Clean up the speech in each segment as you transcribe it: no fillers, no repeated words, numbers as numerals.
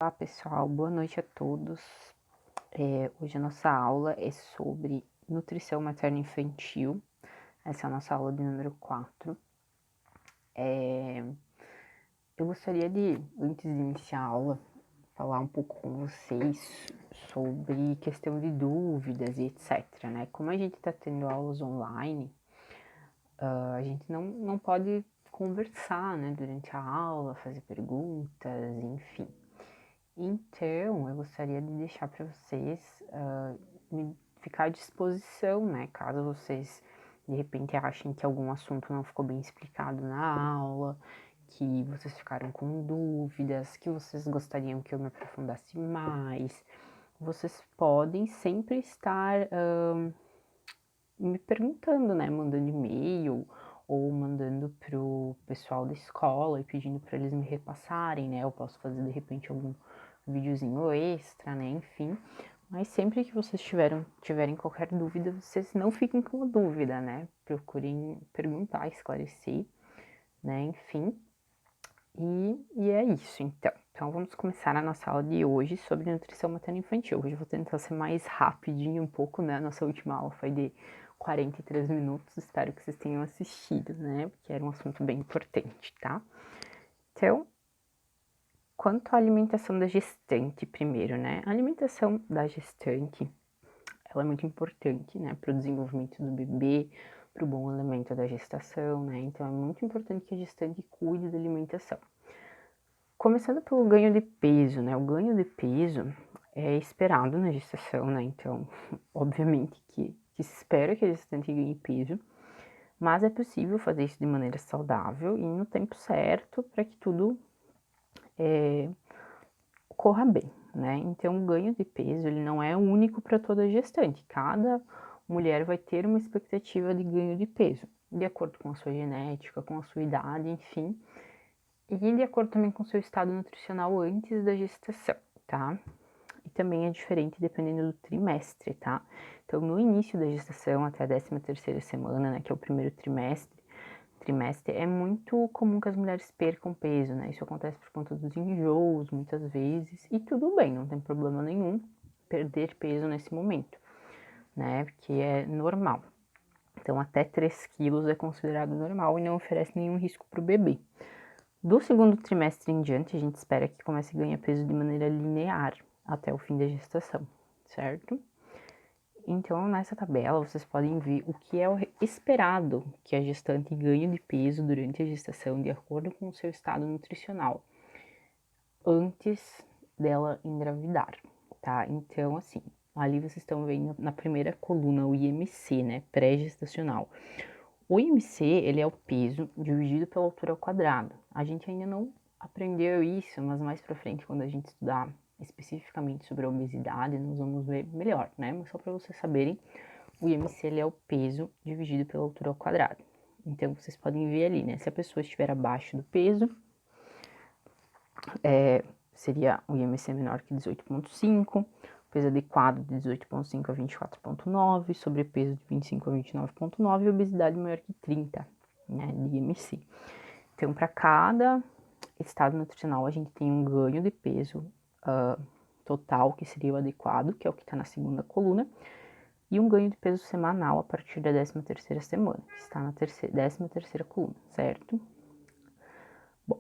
Olá pessoal, boa noite a todos. Hoje a nossa aula é sobre nutrição materno-infantil. Essa é a nossa aula de número 4. Eu gostaria de, antes de iniciar a aula, falar um pouco com vocês sobre questão de dúvidas e etc, né? Como a gente está tendo aulas online, a gente não pode conversar, né, durante a aula, fazer perguntas, enfim. Então, eu gostaria de deixar para vocês ficar à disposição, né? Caso vocês de repente achem que algum assunto não ficou bem explicado na aula, que vocês ficaram com dúvidas, que vocês gostariam que eu me aprofundasse mais, vocês podem sempre estar me perguntando, né? Mandando e-mail ou mandando pro pessoal da escola e pedindo para eles me repassarem, né? Eu posso fazer de repente algum videozinho extra, né? Enfim. Mas sempre que vocês tiverem qualquer dúvida, vocês não fiquem com dúvida, né? Procurem perguntar, esclarecer, né? Enfim. E é isso, então. Então vamos começar a nossa aula de hoje sobre nutrição materno-infantil. Hoje eu vou tentar ser mais rapidinho um pouco, né? Nossa última aula foi de 43 minutos. Espero que vocês tenham assistido, né? Porque era um assunto bem importante, tá? Então, quanto à alimentação da gestante, primeiro, né? A alimentação da gestante, ela é muito importante, né? Para o desenvolvimento do bebê, para o bom andamento da gestação, né? Então, é muito importante que a gestante cuide da alimentação. Começando pelo ganho de peso, né? O ganho de peso é esperado na gestação, né? Então, obviamente que se espera que a gestante ganhe peso, mas é possível fazer isso de maneira saudável e no tempo certo para que tudo corra bem, né? Então, o ganho de peso ele não é único para toda gestante. Cada mulher vai ter uma expectativa de ganho de peso, de acordo com a sua genética, com a sua idade, enfim. E de acordo também com o seu estado nutricional antes da gestação, tá? E também é diferente dependendo do trimestre, tá? Então, no início da gestação, até a 13ª semana, né, que é o primeiro trimestre, é muito comum que as mulheres percam peso, né? Isso acontece por conta dos enjoos, muitas vezes, e tudo bem, não tem problema nenhum perder peso nesse momento, né? Porque é normal. Então, até 3 quilos é considerado normal e não oferece nenhum risco para o bebê. Do segundo trimestre em diante, a gente espera que comece a ganhar peso de maneira linear até o fim da gestação, certo? Então, nessa tabela, vocês podem ver o que é esperado que a gestante ganhe de peso durante a gestação, de acordo com o seu estado nutricional, antes dela engravidar, tá? Então, assim, ali vocês estão vendo na primeira coluna o IMC, né? Pré-gestacional. O IMC, ele é o peso dividido pela altura ao quadrado. A gente ainda não aprendeu isso, mas mais pra frente, quando a gente estudar especificamente sobre a obesidade, nós vamos ver melhor, né? Mas só para vocês saberem, o IMC ele é o peso dividido pela altura ao quadrado. Então, vocês podem ver ali, né? Se a pessoa estiver abaixo do peso, seria o IMC menor que 18,5, peso adequado de 18,5 a 24,9, sobrepeso de 25 a 29,9 e obesidade maior que 30, né, de IMC. Então, para cada estado nutricional, a gente tem um ganho de peso total, que seria o adequado, que é o que está na segunda coluna, e um ganho de peso semanal a partir da 13ª semana, que está na 13ª coluna, certo? Bom,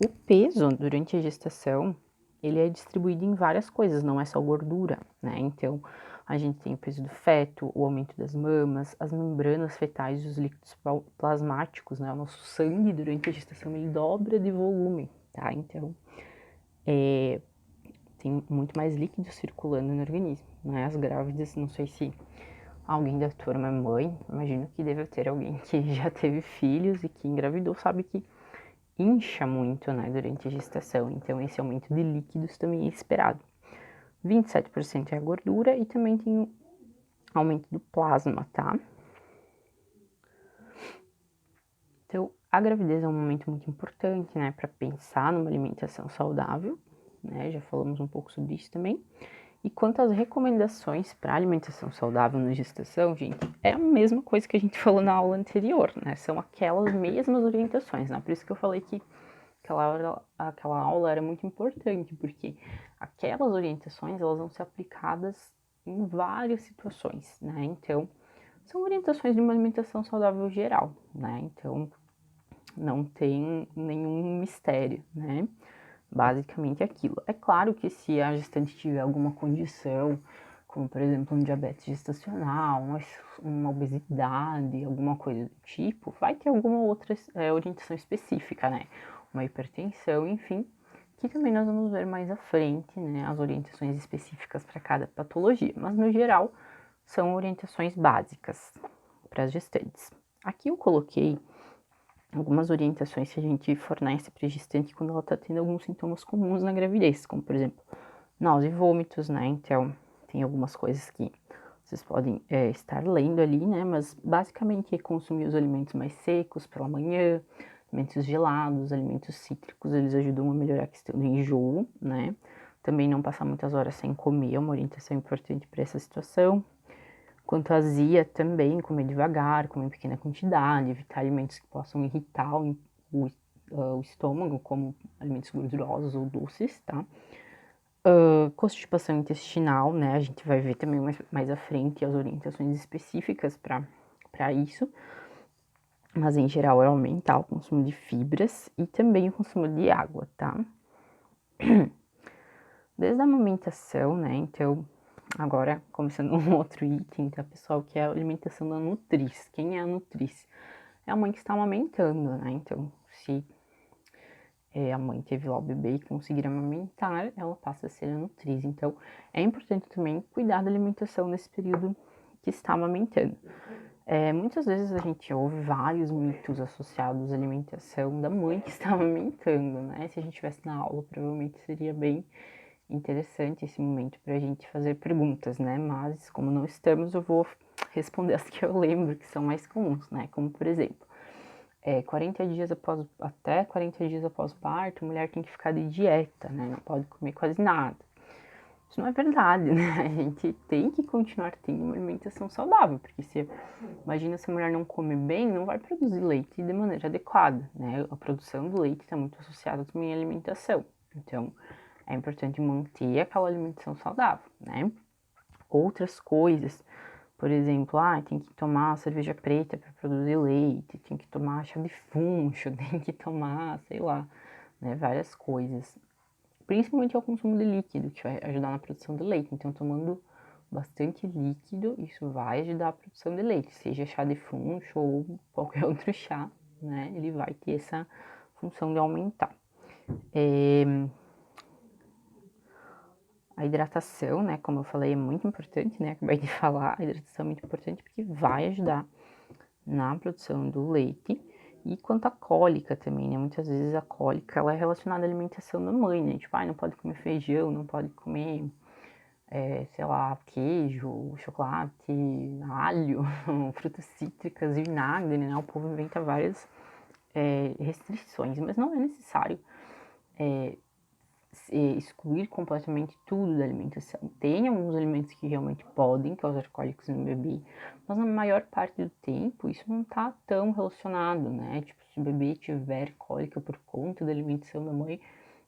o peso durante a gestação, ele é distribuído em várias coisas, não é só gordura, né? Então, a gente tem o peso do feto, o aumento das mamas, as membranas fetais e os líquidos plasmáticos, né? O nosso sangue durante a gestação, ele dobra de volume, tá? Então, tem muito mais líquido circulando no organismo, né? As grávidas, não sei se alguém da turma é mãe, imagino que deve ter alguém que já teve filhos e que engravidou, sabe que incha muito, né, durante a gestação, então esse aumento de líquidos também é esperado. 27% é a gordura e também tem o aumento do plasma, tá? Então, a gravidez é um momento muito importante, né, para pensar numa alimentação saudável, né, já falamos um pouco sobre isso também. E quanto às recomendações para alimentação saudável na gestação, gente, é a mesma coisa que a gente falou na aula anterior, né, são aquelas mesmas orientações, né, por isso que eu falei que aquela aula era muito importante, porque aquelas orientações, elas vão ser aplicadas em várias situações, né? Então, são orientações de uma alimentação saudável geral, né? Então, não tem nenhum mistério, né? Basicamente aquilo. É claro que se a gestante tiver alguma condição, como por exemplo um diabetes gestacional, uma obesidade, alguma coisa do tipo, vai ter alguma outra orientação específica, né? Uma hipertensão, enfim, que também nós vamos ver mais à frente, né? As orientações específicas para cada patologia, mas no geral são orientações básicas para as gestantes. Aqui eu coloquei algumas orientações que a gente fornece para a gestante quando ela está tendo alguns sintomas comuns na gravidez, como por exemplo, náusea e vômitos, né? Então, tem algumas coisas que vocês podem estar lendo ali, né? Mas basicamente é consumir os alimentos mais secos pela manhã, alimentos gelados, alimentos cítricos, eles ajudam a melhorar a questão do enjoo, né? Também não passar muitas horas sem comer é uma orientação importante para essa situação. Quanto à azia, também comer devagar, comer em pequena quantidade, evitar alimentos que possam irritar o estômago, como alimentos gordurosos ou doces, tá? Constipação intestinal, né? A gente vai ver também mais à frente as orientações específicas para isso. Mas em geral é aumentar o consumo de fibras e também o consumo de água, tá? Desde a amamentação, né? Então, agora começando um outro item, tá, pessoal? Que é a alimentação da nutriz. Quem é a nutriz? É a mãe que está amamentando, né? Então, se a mãe teve lá o bebê e conseguir amamentar, ela passa a ser a nutriz. Então, é importante também cuidar da alimentação nesse período que está amamentando. Muitas vezes a gente ouve vários mitos associados à alimentação da mãe que está amamentando, né? Se a gente estivesse na aula, provavelmente seria bem interessante esse momento para a gente fazer perguntas, né? Mas, como não estamos, eu vou responder as que eu lembro que são mais comuns, né? Como, por exemplo, 40 dias até 40 dias após o parto, a mulher tem que ficar de dieta, né? Não pode comer quase nada. Isso não é verdade, né? A gente tem que continuar tendo uma alimentação saudável, porque imagina se a mulher não come bem, não vai produzir leite de maneira adequada, né? A produção do leite está muito associada também à alimentação. Então, é importante manter aquela alimentação saudável, né? Outras coisas, por exemplo, tem que tomar cerveja preta para produzir leite, tem que tomar chá de funcho, tem que tomar, sei lá, né, várias coisas. Principalmente ao consumo de líquido, que vai ajudar na produção de leite. Então, tomando bastante líquido, isso vai ajudar a produção de leite, seja chá de funcho ou qualquer outro chá, né? Ele vai ter essa função de aumentar. A hidratação, né, como eu falei, é muito importante, né, acabei de falar, a hidratação é muito importante porque vai ajudar na produção do leite. E quanto à cólica também, né, muitas vezes a cólica, ela é relacionada à alimentação da mãe, né, tipo, não pode comer feijão, não pode comer, sei lá, queijo, chocolate, alho, frutas cítricas, vinagre, né, o povo inventa várias restrições, mas não é necessário excluir completamente tudo da alimentação. Tem alguns alimentos que realmente podem causar cólicos no bebê, mas na maior parte do tempo isso não tá tão relacionado, né? Tipo, se o bebê tiver cólica por conta da alimentação da mãe,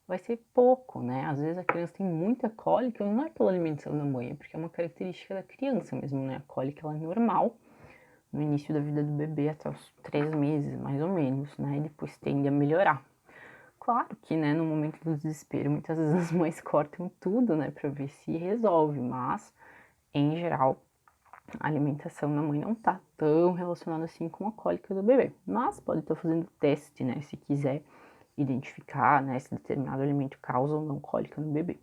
vai ser pouco, né? Às vezes a criança tem muita cólica, não é pela alimentação da mãe, é porque é uma característica da criança mesmo, né? A cólica ela é normal no início da vida do bebê até os 3 meses, mais ou menos, né? E depois tende a melhorar. Claro que, né, no momento do desespero, muitas vezes as mães cortam tudo, né, pra ver se resolve, mas, em geral, a alimentação da mãe não tá tão relacionada assim com a cólica do bebê. Mas pode estar fazendo teste, né, se quiser identificar, né, se determinado alimento causa ou não cólica no bebê.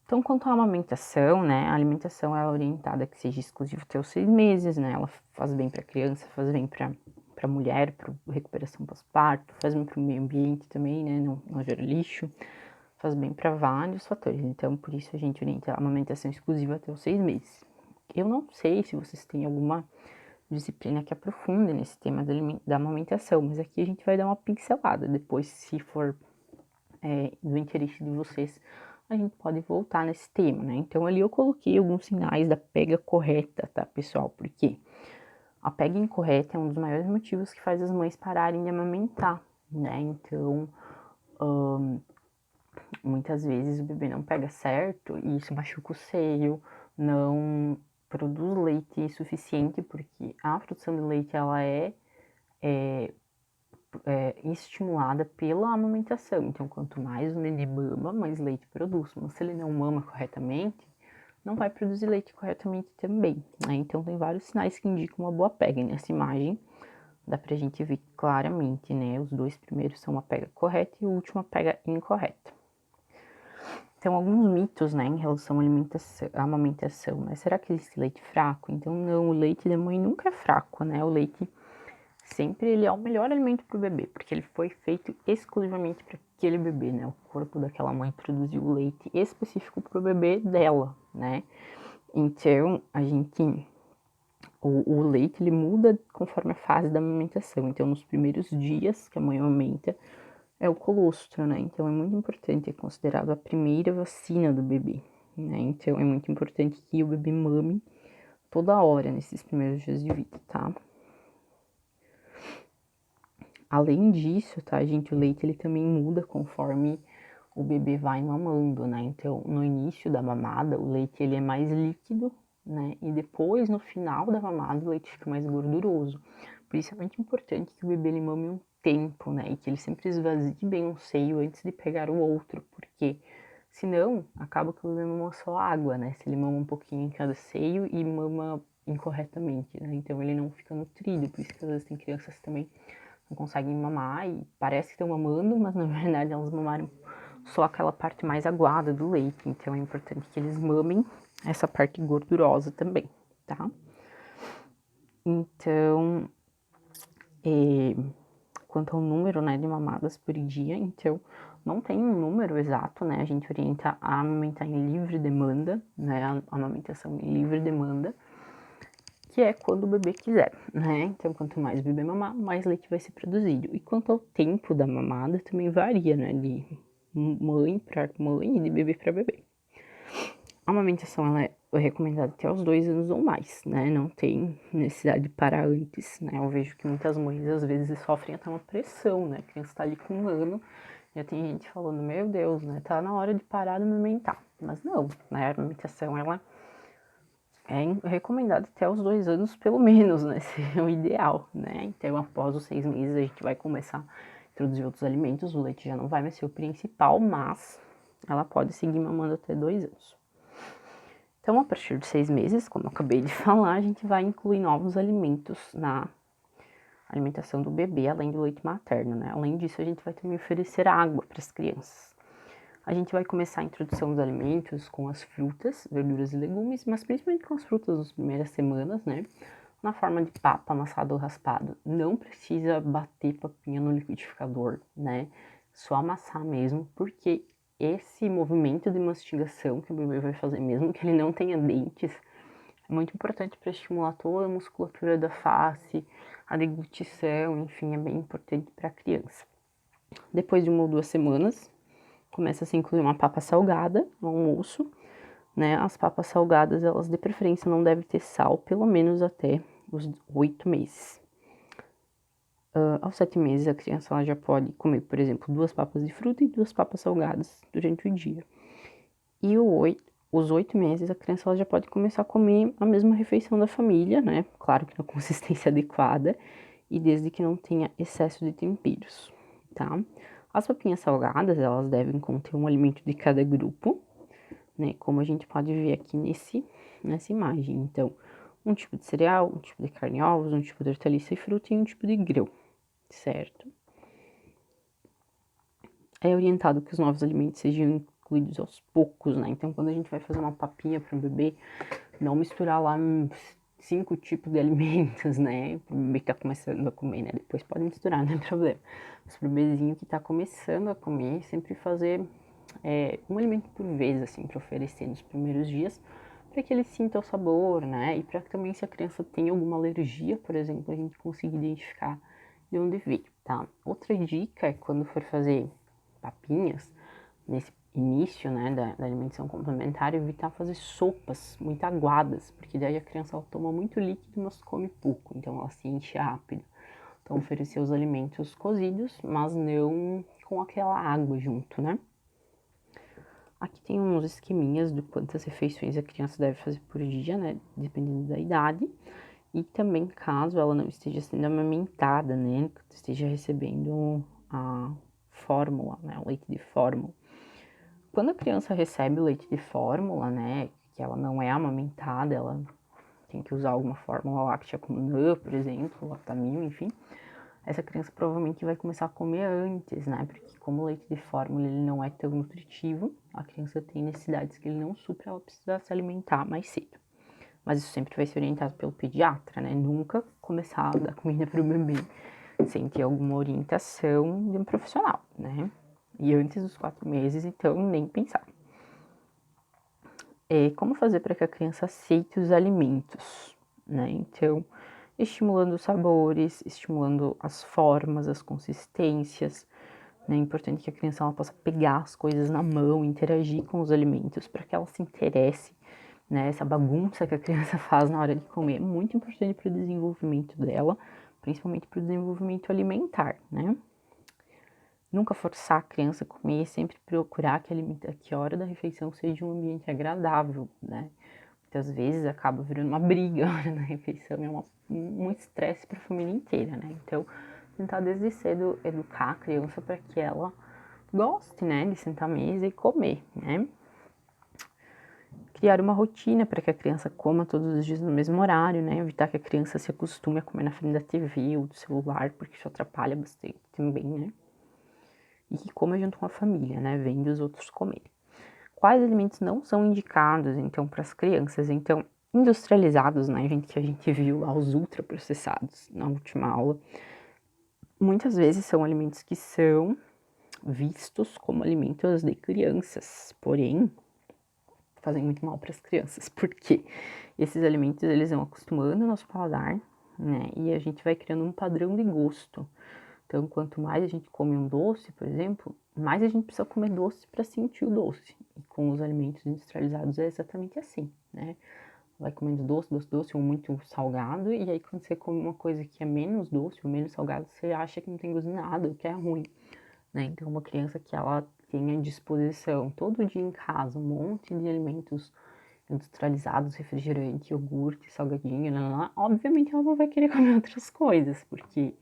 Então, quanto à amamentação, né, a alimentação é orientada a que seja exclusiva até os 6 meses, né, ela faz bem para a criança, faz bem para a mulher, para recuperação pós-parto, faz bem para o meio ambiente também, né, não gera lixo, faz bem para vários fatores. Então, por isso a gente orienta a amamentação exclusiva até os 6 meses. Eu não sei se vocês têm alguma disciplina que aprofunde nesse tema da amamentação, mas aqui a gente vai dar uma pincelada. Depois, se for do interesse de vocês, a gente pode voltar nesse tema, né? Então, ali eu coloquei alguns sinais da pega correta, tá, pessoal? Porque a pega incorreta é um dos maiores motivos que faz as mães pararem de amamentar, né? Então, muitas vezes o bebê não pega certo e isso machuca o seio, não produz leite suficiente, porque a produção de leite ela é estimulada pela amamentação. Então, quanto mais o nenê mama, mais leite produz. Mas se ele não mama corretamente, não vai produzir leite corretamente também, né? Então, tem vários sinais que indicam uma boa pega. E nessa imagem, dá pra gente ver claramente, né? Os dois primeiros são uma pega correta e o último uma pega incorreta. Então, alguns mitos, né, em relação à amamentação, né? Será que existe leite fraco? Então, não, o leite da mãe nunca é fraco, né? O leite sempre ele é o melhor alimento para o bebê, porque ele foi feito exclusivamente para aquele bebê, né? O corpo daquela mãe produziu o leite específico para o bebê dela, né? Então, o leite ele muda conforme a fase da amamentação. Então, nos primeiros dias que a mãe amamenta, é o colostro, né? Então, é muito importante, é considerado a primeira vacina do bebê, né? Então, é muito importante que o bebê mame toda hora nesses primeiros dias de vida, tá? Além disso, tá, gente, o leite ele também muda conforme o bebê vai mamando, né? Então, no início da mamada, o leite ele é mais líquido, né? E depois, no final da mamada, o leite fica mais gorduroso. Por isso é muito importante que o bebê ele mame um tempo, né? E que ele sempre esvazie bem um seio antes de pegar o outro, porque senão acaba que o bebê mama só água, né? Se ele mama um pouquinho em cada seio e mama incorretamente, né? Então ele não fica nutrido, por isso que às vezes tem crianças também não conseguem mamar e parece que estão mamando, mas na verdade elas mamaram só aquela parte mais aguada do leite. Então é importante que eles mamem essa parte gordurosa também, tá? Então, quanto ao número, né, de mamadas por dia, então não tem um número exato, né? A gente orienta a amamentar em livre demanda, né? A amamentação em livre demanda, que é quando o bebê quiser, né? Então, quanto mais o bebê mamar, mais leite vai ser produzido. E quanto ao tempo da mamada, também varia, né? De mãe para mãe e de bebê para bebê. A amamentação, ela é recomendada até os 2 anos ou mais, né? Não tem necessidade de parar antes, né? Eu vejo que muitas mães, às vezes, sofrem até uma pressão, né? A criança tá ali com 1 ano, já tem gente falando, meu Deus, né? Tá na hora de parar de amamentar. Mas não, né? A amamentação, ela é recomendado até os 2 anos, pelo menos, né? Seria o ideal, né? Então, após os 6 meses, a gente vai começar a introduzir outros alimentos. O leite já não vai mais ser o principal, mas ela pode seguir mamando até 2 anos. Então, a partir de 6 meses, como eu acabei de falar, a gente vai incluir novos alimentos na alimentação do bebê, além do leite materno, né? Além disso, a gente vai também oferecer água para as crianças. A gente vai começar a introdução dos alimentos com as frutas, verduras e legumes, mas principalmente com as frutas nas primeiras semanas, né? Na forma de papa, amassado ou raspado. Não precisa bater papinha no liquidificador, né? Só amassar mesmo, porque esse movimento de mastigação que o bebê vai fazer, mesmo que ele não tenha dentes, é muito importante para estimular toda a musculatura da face, a deglutição, enfim, é bem importante para a criança. Depois de 1 ou 2 semanas, começa a se incluir uma papa salgada no almoço, né? As papas salgadas, elas de preferência não devem ter sal, pelo menos até os 8 meses. Aos 7 meses, a criança ela já pode comer, por exemplo, 2 papas de fruta e 2 papas salgadas durante o dia. E os 8 meses, a criança ela já pode começar a comer a mesma refeição da família, né? Claro que na consistência adequada e desde que não tenha excesso de temperos, tá? As papinhas salgadas, elas devem conter um alimento de cada grupo, né? Como a gente pode ver aqui nessa imagem. Então, um tipo de cereal, um tipo de carne e ovos, um tipo de hortaliça e fruta e um tipo de grão, certo? É orientado que os novos alimentos sejam incluídos aos poucos, né? Então, quando a gente vai fazer uma papinha para um bebê, não misturar lá 5 tipos de alimentos, né? O bebê que tá começando a comer, né? Depois pode misturar, não é problema. Mas pro bebezinho que tá começando a comer, sempre fazer um alimento por vez, assim, para oferecer nos primeiros dias, para que ele sinta o sabor, né? E para que também, se a criança tem alguma alergia, por exemplo, a gente consiga identificar de onde veio, tá? Outra dica é quando for fazer papinhas, nesse início, né, da alimentação complementar, evitar fazer sopas muito aguadas, porque daí a criança ela toma muito líquido, mas come pouco, então ela se enche rápido. Então, oferecer os alimentos cozidos, mas não com aquela água junto, né? Aqui tem uns esqueminhas de quantas refeições a criança deve fazer por dia, né? Dependendo da idade. E também, caso ela não esteja sendo amamentada, né? Esteja recebendo a fórmula, né? O leite de fórmula. Quando a criança recebe o leite de fórmula, né? Que ela não é amamentada, ela tem que usar alguma fórmula láctea como NAN, por exemplo, Lactamil, enfim. Essa criança provavelmente vai começar a comer antes, né? Porque como o leite de fórmula ele não é tão nutritivo, a criança tem necessidades que ele não supra, ela precisa se alimentar mais cedo. Mas isso sempre vai ser orientado pelo pediatra, né? Nunca começar a dar comida para o bebê sem ter alguma orientação de um profissional, né? E antes dos 4 meses, então, nem pensar. Como fazer para que a criança aceite os alimentos, né? Então, estimulando os sabores, estimulando as formas, as consistências, né? É importante que a criança ela possa pegar as coisas na mão, interagir com os alimentos, para que ela se interesse, né? Essa bagunça que a criança faz na hora de comer é muito importante para o desenvolvimento dela, principalmente para o desenvolvimento alimentar, né? Nunca forçar a criança a comer, sempre procurar que a hora da refeição seja um ambiente agradável, né? Muitas vezes acaba virando uma briga a hora da refeição, é um estresse para a família inteira, né? Então, tentar desde cedo educar a criança para que ela goste, né, de sentar à mesa e comer, né? Criar uma rotina para que a criança coma todos os dias no mesmo horário, né? Evitar que a criança se acostume a comer na frente da TV ou do celular, porque isso atrapalha bastante também, né? E que coma junto com a família, né? Vendo os outros comerem. Quais alimentos não são indicados, então, para as crianças? Então, industrializados, né, gente, que a gente viu lá, os ultraprocessados na última aula, muitas vezes são alimentos que são vistos como alimentos de crianças, porém, fazem muito mal para as crianças, porque esses alimentos, eles vão acostumando o nosso paladar, né, e a gente vai criando um padrão de gosto. Então, quanto mais a gente come um doce, por exemplo, mais a gente precisa comer doce para sentir o doce. E com os alimentos industrializados é exatamente assim, né? Vai comendo doce, doce, doce, ou muito salgado, e aí quando você come uma coisa que é menos doce ou menos salgado, você acha que não tem gosto de nada, o que é ruim, né? Então, uma criança que ela tenha disposição todo dia em casa, um monte de alimentos industrializados, refrigerante, iogurte, salgadinho, obviamente ela não vai querer comer outras coisas, porque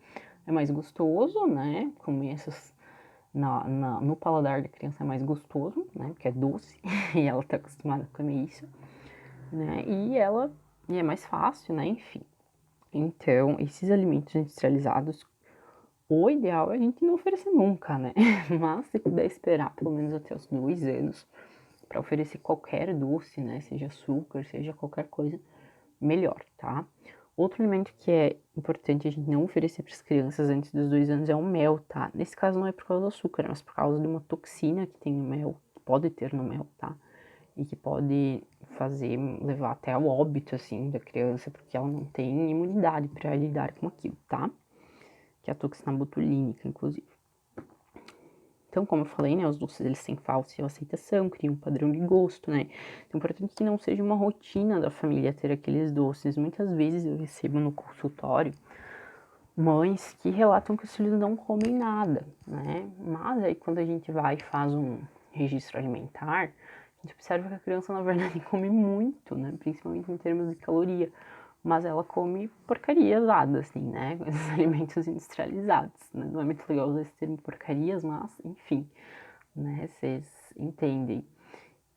é mais gostoso, né? Comer essas no paladar da criança é mais gostoso, né? Porque é doce e ela tá acostumada a comer isso, né? E é mais fácil, né? Enfim. Então, esses alimentos industrializados, o ideal é a gente não oferecer nunca, né? Mas se puder esperar pelo menos até os 2 anos para oferecer qualquer doce, né? Seja açúcar, seja qualquer coisa, melhor, tá? Outro alimento que é importante a gente não oferecer para as crianças antes dos 2 anos é o mel, tá? Nesse caso não é por causa do açúcar, mas por causa de uma toxina que tem no mel, que pode ter no mel, tá? E que pode levar até ao óbito, assim, da criança, porque ela não tem imunidade para lidar com aquilo, tá? Que é a toxina botulínica, inclusive. Então, como eu falei, né, os doces eles têm fácil aceitação, criam um padrão de gosto, né? Então, é importante que não seja uma rotina da família ter aqueles doces. Muitas vezes eu recebo no consultório mães que relatam que os filhos não comem nada, né? Mas aí quando a gente vai e faz um registro alimentar, a gente observa que a criança na verdade come muito, né? Principalmente em termos de caloria. Mas ela come porcarias, assim, né? Esses alimentos industrializados, né? Não é muito legal usar esse termo porcarias, mas, enfim, né? Vocês entendem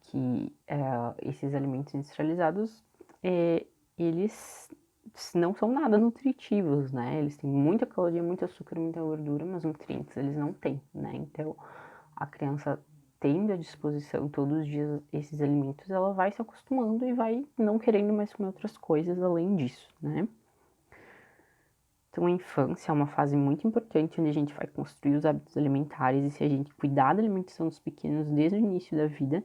que esses alimentos industrializados, eles não são nada nutritivos, né? Eles têm muita caloria, muito açúcar, muita gordura, mas nutrientes eles não têm, né? Então, a criança tendo à disposição todos os dias esses alimentos, ela vai se acostumando e vai não querendo mais comer outras coisas além disso, né? Então, a infância é uma fase muito importante onde a gente vai construir os hábitos alimentares e se a gente cuidar da alimentação dos pequenos desde o início da vida,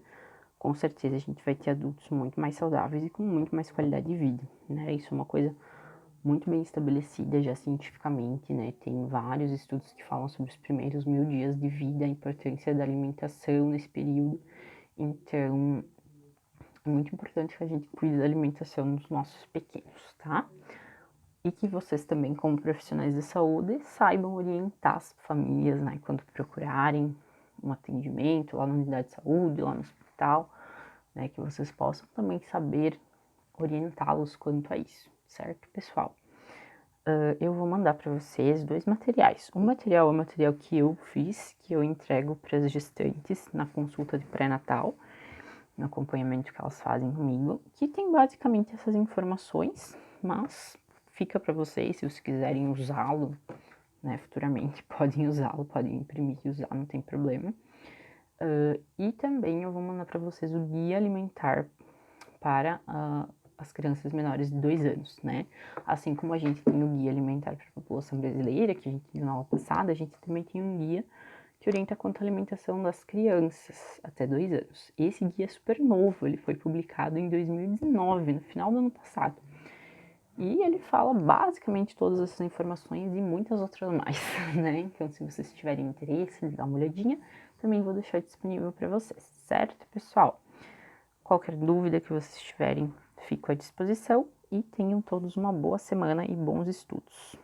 com certeza a gente vai ter adultos muito mais saudáveis e com muito mais qualidade de vida, né? Isso é uma coisa muito bem estabelecida já cientificamente, né? Tem vários estudos que falam sobre os primeiros 1000 dias de vida, a importância da alimentação nesse período. Então, é muito importante que a gente cuide da alimentação dos nossos pequenos, tá? e que vocês também, como profissionais de saúde, saibam orientar as famílias, né, quando procurarem um atendimento lá na unidade de saúde, lá no hospital, né, que vocês possam também saber orientá-los quanto a isso, certo, pessoal? Eu vou mandar para vocês 2 materiais. Um material é o material que eu fiz, que eu entrego para as gestantes na consulta de pré-natal, no acompanhamento que elas fazem comigo, que tem basicamente essas informações, mas fica para vocês, se vocês quiserem usá-lo, né, futuramente, podem usá-lo, podem imprimir e usar, não tem problema. E também eu vou mandar para vocês o guia alimentar para as crianças menores de 2 anos, né? Assim como a gente tem o guia alimentar para a população brasileira, que a gente viu na aula passada, a gente também tem um guia que orienta quanto à alimentação das crianças até 2 anos. Esse guia é super novo, ele foi publicado em 2019, no final do ano passado. E ele fala basicamente todas essas informações e muitas outras mais, né? Então, se vocês tiverem interesse de dar uma olhadinha, também vou deixar disponível para vocês, certo, pessoal? Qualquer dúvida que vocês tiverem, fico à disposição e tenham todos uma boa semana e bons estudos.